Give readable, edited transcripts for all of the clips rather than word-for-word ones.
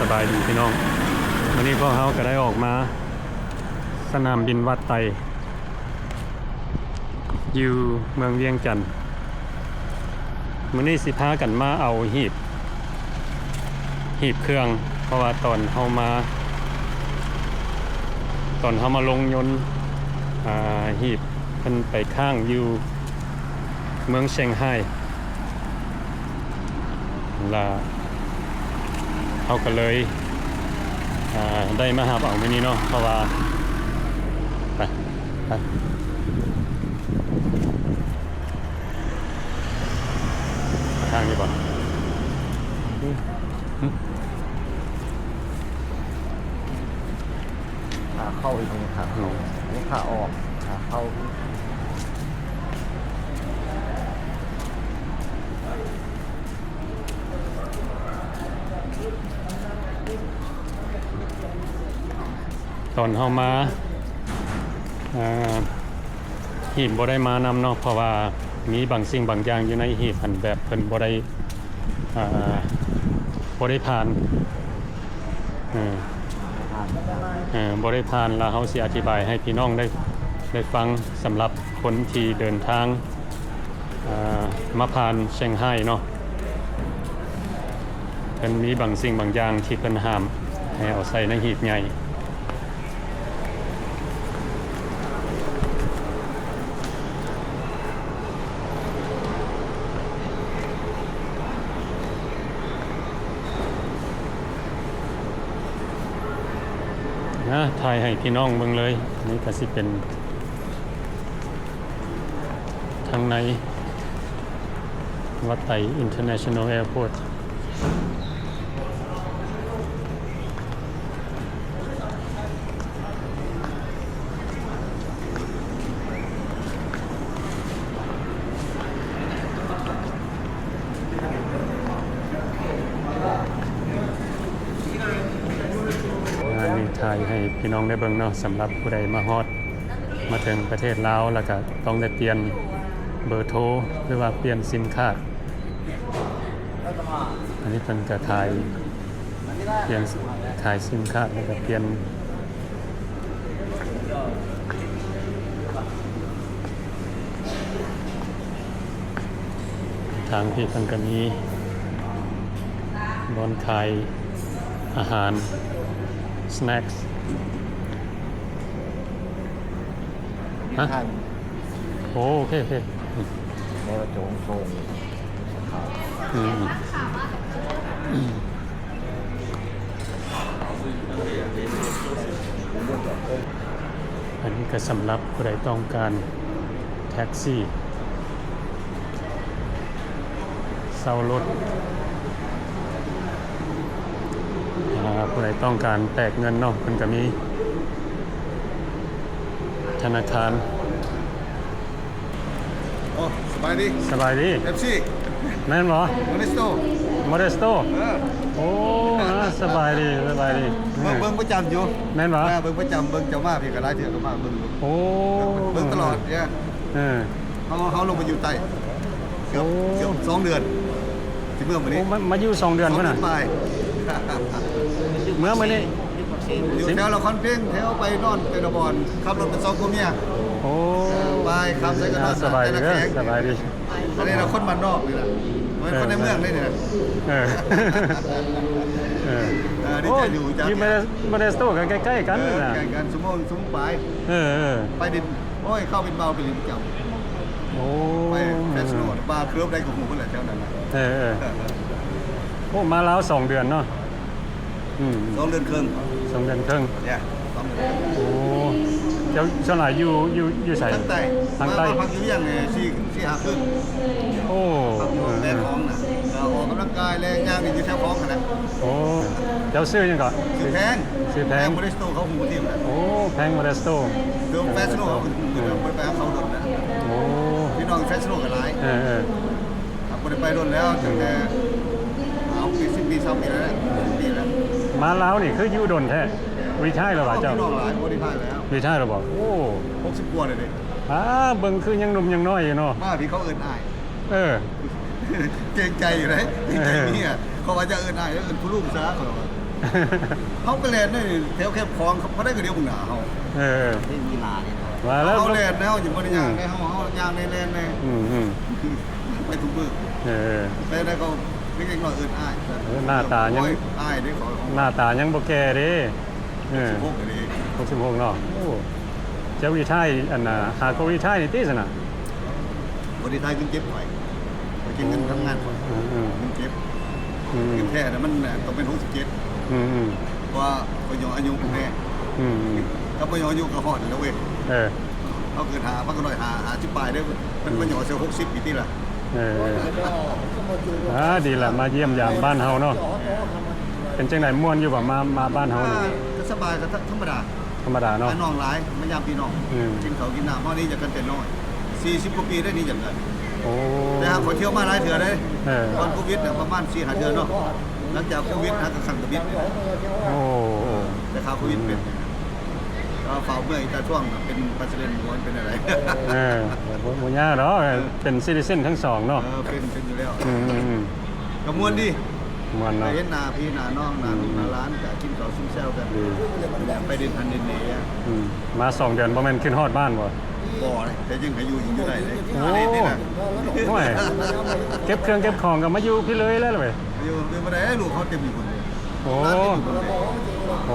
สบายดีพี่น้องวันนี้พวกเขาก็ได้ออกมาสนามบินวัดไตอยู่เมืองเวียงจันทน์มื้อนี้สิพากันมาเอาหีบเครื่องเพราะว่าตอนเฮามาลงยนต์หีบเพิ่นไปข้างอยู่เมืองเซี่ยงไฮ้ล่ะเขาก็เลยได้มาหาเอามื้อนี้เนาะเพราะว่าไปทางนี้บ่ขาเข้าอีกตรงนี้ขาเข้าอันนี้ขาออกขาเข้าตอนเฮามาหีบบ่ได้มานำเนาะเพราะว่ามีบางสิ่งบางอย่างอยู่ในหีบหันแบบเพิ่นบ่ได้ผ่านบ่ได้ผ่านแล้วเฮาสิอธิบายให้พี่น้องได้ฟังสำหรับคนที่เดินทางมาผ่านเซี่ยงไฮ้เนาะเพิ่นมีบางสิ่งบางอย่างที่เพิ่นห้ามให้เอาใส่ในหีบใหญ่ถ่ายให้พี่น้องเบิ่งเลยนี่ก็สิเป็นทางในวัดไต International Airport ถ่ายให้พี่น้องได้เบิ่งเนาะสำหรับผู้ใดมาฮอดมาถึงประเทศลาวแล้วก็ต้องได้เปลี่ยนเบอร์โทรหรือว่าเปลี่ยนซิมการ์ดอันนี้เพิ่นก็ถ่ายเปลี่ยนถ่ายซิมการ์ดแล้วก็เปลี่ยนทางที่เพิ่นก็มีบอนขายอาหาร snacks ฮะโอเคในกระโจงโชงอันนี้ก็สำหรับผู้ใดต้องการแท็กซี่เช่ารถผู้ใดต้องการแตกเงินเนาะมันก็มีธนาคารโอ้สบายดีเอฟซี แม่นบ่โมเดสโตโอ้สบายดีเบิ่งประจำอยู่แม่นบ่เบิ่งประจำเบิ่งเจ้ามาพี่ก็หลายเทื่อก็มาเบิ่งโอ้เบิ่งตลอดเนี่ยเขาลงมาอยู่ใต้เกือบ2 เดือนที่เมื่อวันนี้มาอยู่2 เดือนพุ่นน่ะเมื่อนี้อยู่แถวละครเพ่งแถวไปนอนไปนบอนขับรถเป็น2 ผัวเมียโอ้ไปครับใส่กันนอนสบายดีอันนี้เราคนบ้านนอกนี่แหละเหมือนคนในเมืองนี่นะดีใจอยู่จ้ะอยู่มาเดสโต้กันใกล้ๆกันนะใกล้กันชั่วโมงไปไปดินโอ้ยเข้าเป็นเบาไปลินจับโอ้ไปแฟชั่นโนบาร์เคลือบได้ของหมูคนแหละแถวนั้นโอ้มาแล้ว2 เดือนเนาะ2 เดือนครึ่งเนี่ยโอ้เจ้าส่วนไหนอยู่ใส่ทางใต้พักอยู่อย่าง4 5 ครึ่งโอ้แม่ท้องนะออกกำลังกายแรงย่างอยู่แถวท้องกันนะโอ้เจ้าซื้อยังก่อนซื้อแพงโมเดสโตเขาหูทีมนะโอ้แพงโมเดสโตเดิมแฟชั่นโนไปเขาโดนนะโอ้พี่น้องแฟชั่นโนกันหลายผมไปโดนแล้วตั้งแต่เอา10 ปี20 ปีแล้วมาแล้วนี่คืออยู่ดนแท้รีไทร์หรือเปล่าเจ้าพี่น้องหลายรีไทร์แล้วรีไทร์หรือเปล่าโอ้60 กว่าเลยดิเบิ่งคือยังหนุ่มยังน้อยอยู่เนาะมาพี่เขาเอิ้นอายเกรงใจอยู่เลยเกรงใจนี่เขาว่าจะเอิ้นอายแล้วเอิ้นผู้ลูกซะเขา เขาก็แลนนี่แถวแคบคลองเขาได้ก็เดียวมึงหนาเขา เออ ที่มีลาเนี่ย มาแล้ว เขาแลนแล้วอยู่บนยางในเขายางในแลนใน อืม ไปทุกมือ เออ แต่ได้ก็เล็กๆน้อยอ้าย หน้าตายัง อ้ายได้ขอ หน้าตายังบ่แก่เด้เออ พวกนี้ 66เนาะโอ้เจ้าวิทัยอันน่ะหาก็วิทัยนี่ติซั่นน่ะ บริไทยกินเก็บไว้ไปกินเงินทำงานก่อน อืม เงินเก็บ อืม เงินแท้แต่มันต้องเป็น67 อืม เพราะว่าก็ยออายุแน่ อืม ถ้าบ่ยออายุก็ฮอดแล้วเว้ย เออ เขาเกิดหาพักก็หน่อยหา10ปลายได้มันบ่ยอเสีย60ปีติล่ะ เออดีละมาเยี่ยมยามบ้านเฮาเนาะเป็นจังไดม่วนอยู่บ่มาบ้านเฮานี่ ก็สบายก็ธรรมดา ธรรมดาเนาะ น้องหลายมายามพี่น้อง อืม กินข้าวกินน้ำเฮานี่จะกันแต่น้อย40กว่าปีได้นี่จังได๋ โอ้ แต่หากคนเที่ยวมาหลายเถื่อได้ เออ ก่อนโควิดเนี่ยประมาณ4-5เดือนเนาะหลังจากโควิดหาก็ขังโควิดเนี่ย โอ้ แต่ข่าวโควิดเป็นก็ฝ่าเมื่อยตาช่วงเป็นประเด็นม้วนเป็นอะไร เออบ่ยากดอกเป็นซิติเซนทั้งสองเนาะ เป็นอยู่แล้ว อืม กระมวลดิ ม่วน ไป เนาะ เห็นหน้าพี่หน้าน้องหน้าลูกหน้าร้านก็กินข้าวซุ่มแซวกันไปเดินทันเดินเหนีย มา2 เดือนบ่แม่นขึ้นฮอดบ้านบ่ บ่เลยแต่ยังให้อยู่ได้เลย โอ้ นี่นะ โอ้ยเก็บเครื่องเก็บของก็มาอยู่พี่เลยแล้วเว้ย อยู่บ่ได้ลูกเขาเต็มอยู่คนเดียว โอ้โห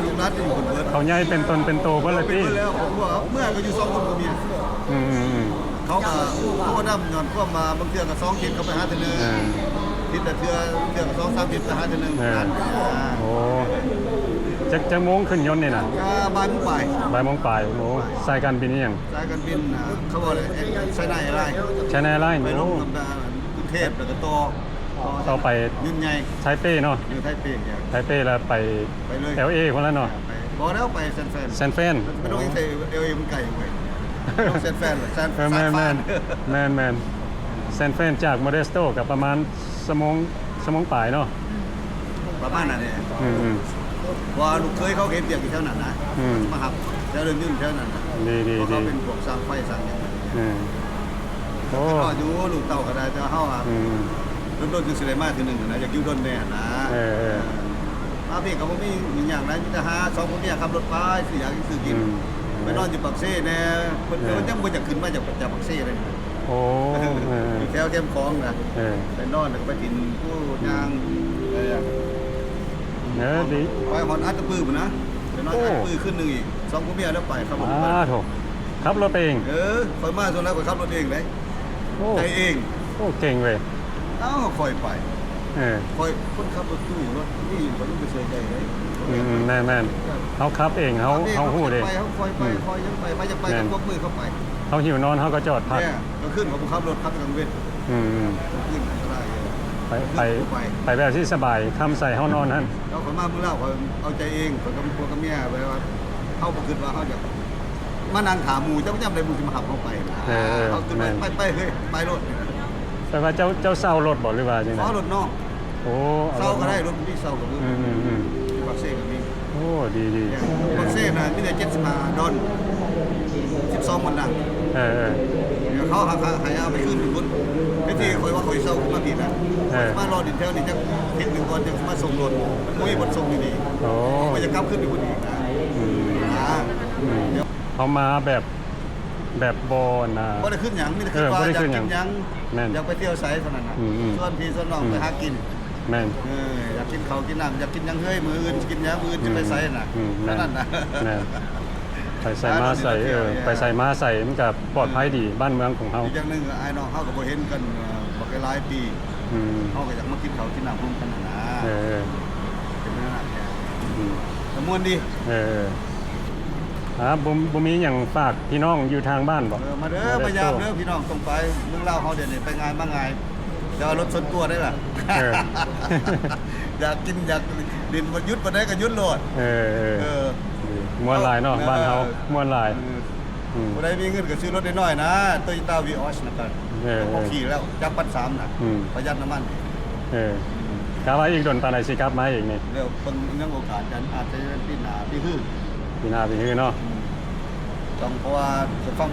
ลูกนัดอยู่คนเบิด เขาใหญ่เป็นตนเป็นโตเบิดเลย เป็น พี่ เบิดแล้วผมว่าเมื่อก็อยู่2คนกับเมีย อืม เขาก็โคน้ำย้อนควมาบางเทื่อก็2ทิศเขาไปหาเทื่อนึงทิศละเทื่อก็2-3ทิศไปหาเทื่อนึงนั่น โอ้จักโมงขึ้นยนต์นี่น่ะ บ่ายโมงไป บ่ายโมงปลายโอ้สายการบินนี่ยัง สายการบินเขาบอกเลยใช้ได้อะไร ใช้ในไลน์ ไปล โอ้ งลำดากรุงเทพแล้วก็ต่อ ไป ยุ่งใหญ่ ไทเป้เนาะ อยู่ไทเปเนี่ย ไทเป้แล้วไป ไปเลย LA คนละเนาะ ไปบอกแล้วไปแซนแฟน แซนเฟน ไม่ต้องอินเตอร์เอลเอมันไกลเว้ยต้องแซนแฟนแซน แมน ฟาน แซนเฟนจากโมเดสโตกับประมาณสมงปลายเนาะ ประมาณนั้นเนี่ย อืม ว่าลูกเคยเขาเห็นเดียกอยู่แถวนั้นนะ อืม มาหับแถวเดินยุ่นแถวนั้นนะ ดี เพราะเขาเป็นพวกสร้างไฟสร้างอย่างนั้น โอ้ ก็อยู่ลูกเต่าก็ได้แต่เขาอ่ะ อืม รถอยู่สิเลมาทีหนึ่งนะอยากอยู่ดนแน่นะ มาพี่กับผมมีอย่างไรมีแต่หาสองคนเนี่ยขับรถไปสิอยากซื้อกินไปนอนอยู่ปักเซ่แน่เพิ่นยังบ่อยากขึ้นมาจากปักเซ่เลย โอ้ อยู่แถวเข้มคลองนะ เออ ไปนอนแล้วก็ไปกินผู้ยาง ดี ไปหอนอัดตะปื้อนะไปนอนอัดปื้อขึ้นหนึ่งอีกสองคนเมียแล้วไปขับรถไป โถขับรถไปเอง คอยมาส่วนแล้วก็ขับรถเองเลย โอ้ ใจเอง โอ้เก่งเว้ย เอ้าคอยไป เออ คอยคนขับรถตู้รถนี่คนต้องไปเสียใจเลย แม่นเขาขับเองเขาฮู้เด้ ไปเขาคอยไปคอยยังไปไปยังไปก็ควบมือเข้าไป เขาหิวนอนเขาก็จอดพัก เนี่ยก็ขึ้นของขับรถพักกลางเวท อืม ขึ้นอันตรายเลย ไปแบบที่สบายคำใส่เฮานอนหั่น เราคนมาเมื่อเล่าเขาเอาใจเองคนกับพวกกับเมียไปว่าเขาบอกขึ้นว่าเขาจะมานั่งถามหมูเจ้าจำได้หมูจะมาขับเขาไปนะเขาขึ้นไปเฮ้ยไปรถ แต่ว่าเจ้าเศร้ารถบ่หรือว่าจังได๋ เขารถนอก โอ้ เศร้าก็ได้รถพี่เศร้ากับมือบักเซ่กับมี โอ้ดี บักเซ่น่ะมีแต่75ดอน12มันนั่ง เออ เขาหายเอาไปขึ้นคุณไอ้ที่คอยว่าคอยเศร้าขึ้นมาผิดนะมารอดินเทลนี่จะเห็นหนึ่งก่อนจะมาส่งรถมุ้ยบนส่งดี โอ้ มันจะกลับขึ้นไปคนอีกนะเดี๋ยว เขามาแบบบ่น่ะ บ่ได้ขึ้นหยังมีแต่ขึ้นว่าอยากกินหยังอยากไปเที่ยวไสเท่านั้นน่ะส่วนพี่ส่วนน้องไปหากิน แม่น อยากกินข้าวกินน้ำอยากกินหยังเฮ้ยมื้ออื่นกินหยังมื้ออื่นจะไปไสน่ะเท่านั้นน่ะ แม่นไปใส่มาใส่ไปใส่มาใส่มันก็ปลอดภัยดีบ้านเมืองของเฮา อีกอย่างนึงไอ้น้องเฮาก็บ่เห็นกันบ่หลายปีเฮาก็อยากมากินข้าวกินน้ำร่วมกันน่ะนะเป็นนั่นน่ะแต่ม่วนดี บ่มีหยังฝากพี่น้องอยู่ทางบ้านบ่ มาเด้อมายามเด้อพี่น้องต้องไปเมืองลาวเฮาเดี๋ยวนี้ไปงานมาไงจะเอารถส่วนตัวได้ล่ะ อยากกินอยากดินบ่หยุดบ่ได้ก็หยุดโลดม่วนหลายเนาะบ้านเฮาม่วนหลาย บ่ได้มีเงินก็ซื้อรถน้อยๆนะ Toyota Vios นะครับบ่ขี่แล้วจักปัน3น่ะประหยัดน้ำมัน กะว่าอีกโดนปานใดสิกลับมาอีกนี่ เดี๋ยวเบิ่งเรื่องโอกาสกันอาจจะเป็นปีหน้าปีฮื้อ ปีหน้าปีฮื้อเนาะ ต้องเพราะว่าจะฟัง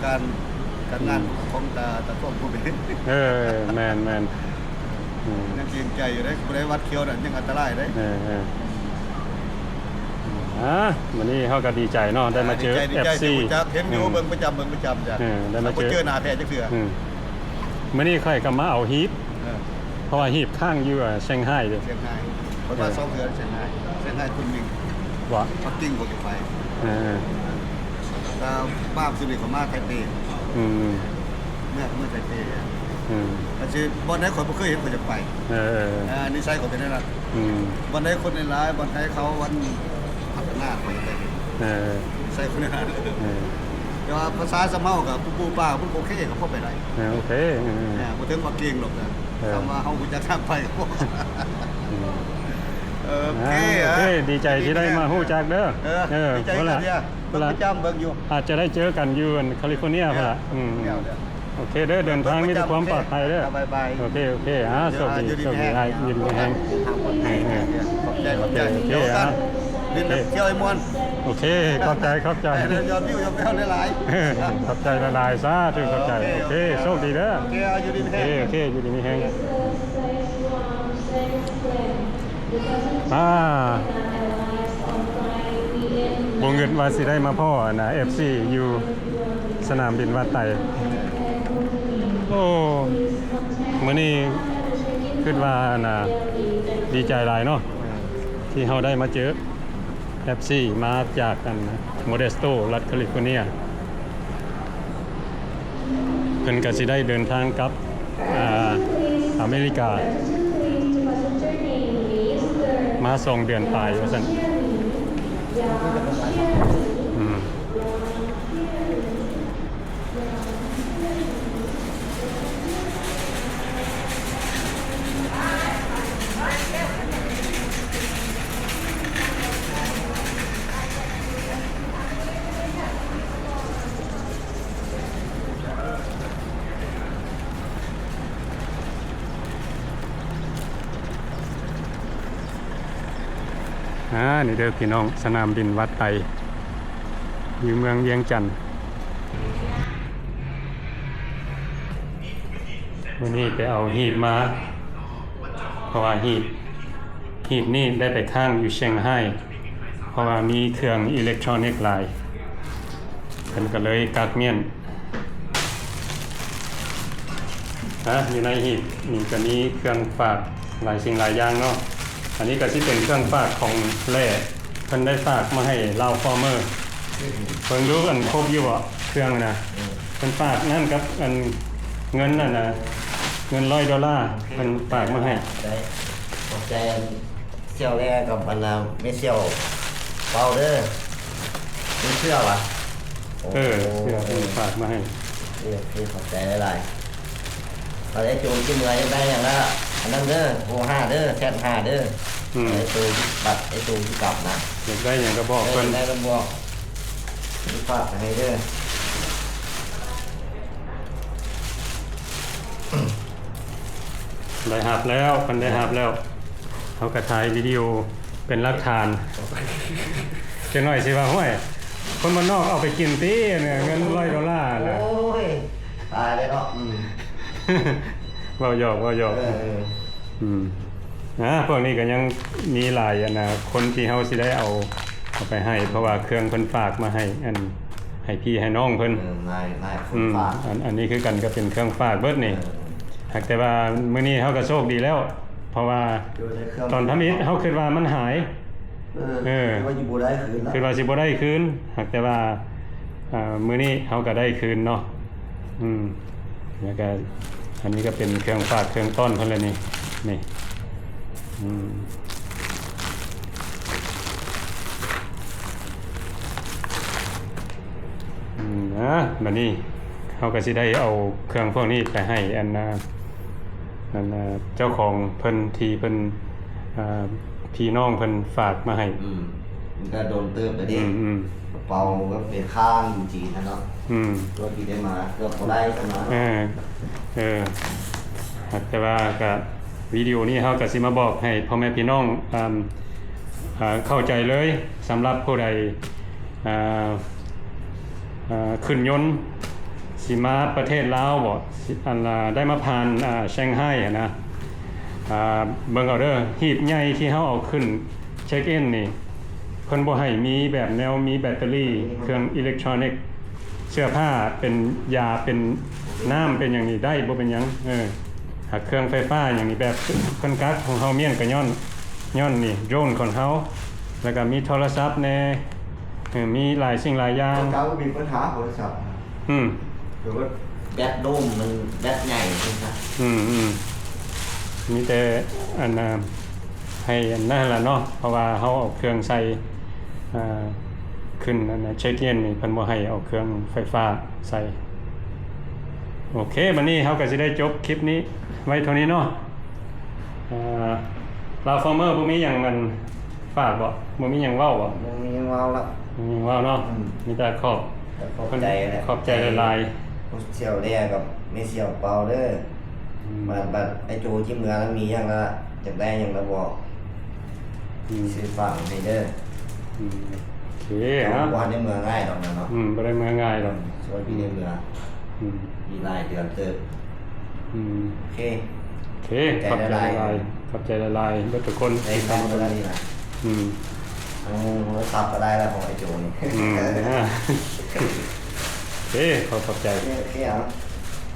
การงานของตาท่วงผู้เป็น แม่น ยังเกรงใจอยู่ได้บ่ได้วัดเขียวนั่นยังอันตรายได้วันนี้เขาก็ดีใจเนาะได้มาเจอ FC เห็นอยู่เบิ่งประจำจ้ะได้มาเจอหน้าแพทย์จักเทื่อมื้อนี้ค่อยก็มาเอาฮีบเพราะว่าฮีบข้างอยู่เซี่ยงไฮ้เด้อเซี่ยงไฮ้เพราะว่า2เดือนเซี่ยงไฮ้คุณมิงว่าปักกิ่งบ่จะไปถ้าบ้านสุริของมาไทเปเมื่อไทเปอาชีพบอลไหนคนบ่เคยเห็นคนจะไปนิสัยคนเป็นนั่นน่ะบอลไหนคนในร้ายบอลไหนเขาวันพัฒนาไปไปใส่คนในร้านแต่ว่าภาษาสะเมากับปูป้าปูโอเคกับพ่อไปไหนโอเคบ่ถึงว่าเก่งหรอกนะคำว่าเฮาฮู้จักทางไปโอเคดีใจที่ได้มาฮู้จักเด้อดีใจกันเนี่ยประจำเบิ่งอยู่อาจจะได้เจอกันอยู่แคลิฟอร์เนียพุ่นล่ะโอเคเด้อเดินทางมีแต่ความปลอดภัยเด้อโอเคสวัสดีให้ยินดีแฮงขอบใจเที่ยวกันเที่ยวไอ้มวนโอเคขอบใจยอดวิวยอดแววหลายขอบใจหลายๆซะถึงขอบใจโอเคโชคดีเด้อโอเคอยู่ดีมีแฮงโอเคอยู่ดีมีแฮงบ่เงินว่าสิได้มาพ่อนะ FC อยู่สนามบินวัดไตโอ้มื้อนี้คิดว่าน่ะดีใจหลายเนาะที่เฮาได้มาเจอ FC มาจากกันโมเดสโตรัฐแคลิฟอร์เนียเพิ่นก็สิได้เดินทางกลับอเมริกามา2 เดือนปลายว่าซั่นนี่เด้อพี่น้องสนามบินวัดไตอยู่เมืองเวียงจันทน์วันนี้ไปเอาหีบมาเพราะว่าหีบนี่ได้ไปข้างอยู่เซี่ยงไฮ้เพราะว่ามีเครื่องอิเล็กทรอนิกส์หลายเพิ่นก็เลยกักเมียนอยู่ในหีบนี่ก็มีเครื่องฝากหลายสิ่งหลายอย่างเนาะอันนี้ก็สิเป็นเครื่องฝากของแร่เพิ่นได้ฝากมาให้ลาวฟอร์เมอร์เพิ่นรู้อันครบอยู่บ่เครื่องนะเพิ่นฝากนั่นกับอันเงินนั่นน่ะเงิน$100เพิ่นฝากมาให้ได้ขอบใจเสี่ยวแร่กับอันน่ะไม่เสี่ยวเปาเด้อมีเสื้อวะเสื้อเพิ่นฝากมาให้ขอบใจหลายๆเอาได้จูนที่เมืองได้อย่างละอันนั้นเด้อโอ้5เด้อแซด5เด้อไอ้ตัวบัตรไอ้ตัวที่กลับนะอยากได้อย่างก็บอกเพิ่นได้ก็บอกฝากให้เด้อได้หับแล้วเพิ่นได้หับแล้วเขาก็ถ่ายวิดีโอเป็นหลักฐานจังหน่อยสิว่าห้วยคนบ้านนอกเอาไปกินติเนี่ยเงิน$100น่ะโอ้ยตายเลยเนาะเว้าหยอกพวกนี้ก็ยังมีหลายคนที่เฮาสิได้เอาไปให้เพราะว่าเครื่องเพิ่นฝากมาให้ให้พี่ให้น้องเพิ่นอันนี้คือกันก็เป็นเครื่องฝากเบิดนี่หากแต่ว่ามื้อนี้เฮาก็โชคดีแล้วเพราะว่าตอนทำอิฐเฮาคิดว่ามันหายว่าสิบ่ได้คืนคิดว่าสิบ่ได้คืนหากแต่ว่ามื้อนี้เฮาก็ได้คืนเนาะแล้วก็อันนี้ก็เป็นเครื่องฝากเครื่องต้อนเพิ่นเลยนี่บัดนี้เขาก็สิได้เอาเครื่องพวกนี้ไปให้เจ้าของเพิ่นที่เพิ่นพี่น้องเพิ่นฝากมาให้มันก็โดนเติมไปดิเป่าก็เป็นข้างอยู่จีนนะเนาะตัวที่ได้มาเกือบบ่ได้กันมาแต่ว่าก็วิดีโอนี้เฮาก็สิมาบอกให้พ่อแม่พี่น้องเข้าใจเลยสำหรับผู้ใดขึ้นยนต์สิมาประเทศลาวบ่ได้มาผ่านเซี่ยงไฮ้นะ เบิ่งเอาเด้อหีบใหญ่ที่เฮาเอาขึ้นเช็คอินนี่เพิ่นบ่ให้มีแบบแนวมีแบตเตอรี่เครื่องอิเล็กทรอนิกส์เสื้อผ้าเป็นยาเป็นน้ำเป็นอย่างนี้ได้บ่เป็นหยังหากเครื่องไฟฟ้าอย่างนี้แบบเพิ่นกักของเฮาเมียนก็ย้อนนี่โดรนของเฮาแล้วก็มีโทรศัพท์แน่มีหลายสิ่งหลายอย่าง เขามีปัญหาโทรศัพท์ หรือว่า แบตโดมมันแบตใหญ่ใช่ไหม มีแต่อันให้อันนั่นล่ะเนาะเพราะว่าเฮาเอาเครื่องใส่ขึ้นอันเช็คอินนี่เพิ่นบ่ให้เอาเครื่องไฟฟ้าใส่โอเคบัดนี้เฮาก็สิได้จบคลิปนี้ไว้เท่านี้เนาะลาวฟอร์เมอร์บ่มีหยังมันฝากบ่มีหยังเว้าบ่ มันมีเมาแล้ว มีเว้าเนาะมีแต่ขอบ ขอบใจแหละ ขอบใจหลาย เสี่ยวแรกกับไม่เสี่ยวเปล่าเด้อบัดไอ้โจจิ้มเนื้อแล้วมีอย่างละจักได้อย่างละบอกซื้อฝั่งให้เด้อ โอเค เอา นะ บ่ได้เมืองง่ายดอกนะเนาะ บ่ได้มาง่ายดอก ช่วยพี่ในเมืองมีรายเดือนเติบโอเค โอเคขอบใจหลายขอบใจหลายเบิดทุกคน ได้ ที่ ทำ ทำ มา มา แล้วนี่นะ โทรศัพท์ก็ได้แล้วของไอ้โจนี่ โอเคขอบใจ โอเคอ่ะ